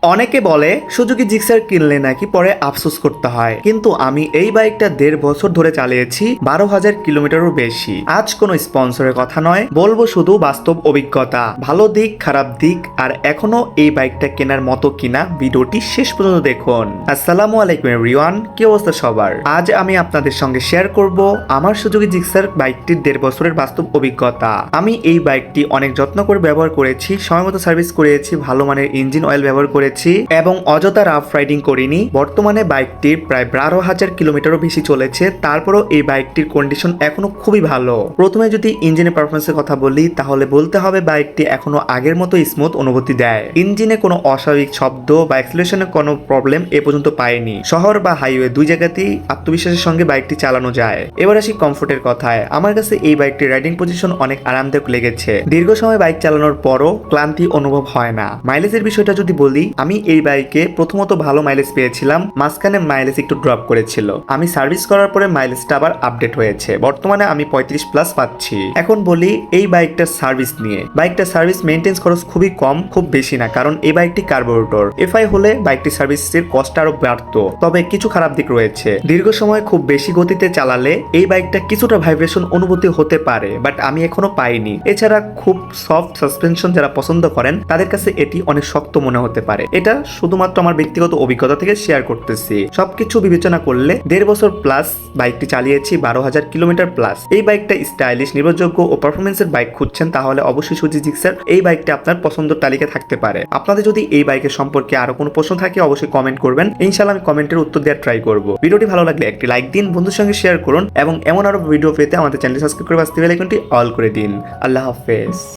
অনেকে বলে Suzuki Gixxer কিনলে নাকি পরে আফসোস করতে হয়, কিন্তু আমি এই বাইকটা 1.5 বছর ধরে চালিয়েছি, 12,000 কিলোমিটারও বেশি। আজ কোনো স্পন্সরের কথা নয়, বলবো শুধু বাস্তব অভিজ্ঞতা, ভালো দিক খারাপ দিক, আর এখনো এই বাইকটা কেনার মতো কিনা ভিডিওটি শেষ পর্যন্ত দেখুন। আসসালামু আলাইকুম এভরিওয়ান, কি অবস্থা সবার? আজ আমি আপনাদের সঙ্গে শেয়ার করব আমার সুজুকি জিক্সার বাইকটির 1.5 বছরের বাস্তব অভিজ্ঞতা। আমি এই বাইকটি অনেক যত্ন করে ব্যবহার করেছি, সময়মতো সার্ভিস করিয়েছি, ভালো মানের ইঞ্জিন অয়েল ব্যবহার করেছি এবং অযথা রাফ রাইডিং করিনি। বর্তমানে বাইকটির প্রায় 12,000 কিলোমিটারও বেশি চলেছে, তারপরও এই বাইকটির কন্ডিশন এখনো খুবই ভালো। প্রথমে যদি ইঞ্জিনের পারফরমেন্সের কথা বলি, তাহলে বলতে হবে বাইকটি এখনো আগের মতো স্মুথ অনুভূতি দেয়। ইঞ্জিনে কোনো অস্বাভাবিক শব্দ বা অ্যাক্সিলারেশনে কোনো প্রবলেম এ পর্যন্ত পাইনি। শহর বা হাইওয়ে দুই জায়গাতেই আত্মবিশ্বাসের সঙ্গে বাইকটি চালানো যায়। এবার আসি কমফোর্টের কথায়। আমার কাছে এই বাইকটির রাইডিং পজিশন অনেক আরামদায়ক লেগেছে। দীর্ঘ সময় বাইক চালানোর পরও ক্লান্তি অনুভব হয় না। মাইলেজের বিষয়টা যদি বলি, আমি এই বাইকে প্রথমত ভালো মাইলেজ পেয়েছিলাম, মাঝখানে মাইলেজ একটু ড্রপ করেছিল। আমি সার্ভিস করার পরে মাইলেজটা আবার আপডেট হয়েছে, বর্তমানে আমি 35+ পাচ্ছি। এখন বলি এই বাইকটার সার্ভিস নিয়ে। বাইকটার সার্ভিস মেইনটেন্স খরচ খুবই কম, খুব বেশি না, কারণ এই বাইকটি কার্বোরেটর। এফআই হলে বাইকটি সার্ভিসের কষ্ট আরো বাড়তো। তবে কিছু খারাপ দিক রয়েছে। দীর্ঘ সময় খুব বেশি গতিতে চালালে এই বাইকটা কিছুটা ভাইব্রেশন অনুভূতি হতে পারে, বাট আমি এখনো পাইনি। এছাড়া খুব সফট সাসপেনশন যারা পছন্দ করেন তাদের কাছে এটি অনেক শক্ত মনে হতে পারে। এটা শুধুমাত্র আমার ব্যক্তিগত অভিজ্ঞতা থেকে শেয়ার করতেছি। সবকিছু বিবেচনা করলে 1.5 বছর প্লাস বাইকটি চালিয়েছি, 12,000 কিলোমিটার প্লাস। এই বাইকটা স্টাইলিশ, নির্ভরযোগ্য ও পারফরমেন্সের বাইক খুঁজছেন, তাহলে অবশ্যই সুজুকি জিক্সার এই বাইকটা আপনার পছন্দের তালিকায় থাকতে পারে। আপনাদের যদি এই বাইকের সম্পর্কে আরো কোনো প্রশ্ন থাকে অবশ্যই কমেন্ট করবেন, ইনশাআল্লাহ আমি কমেন্টের উত্তর দেওয়ার ট্রাই করব। ভিডিওটি ভালো লাগলে একটি লাইক দিন, বন্ধুর সঙ্গে শেয়ার করুন এবং এমন আরো ভিডিও পেতে আমাদের চ্যানেল সাবস্ক্রাইব করে পাশে বেল আইকনটি অল করে দিন। আল্লাহ হাফেজ।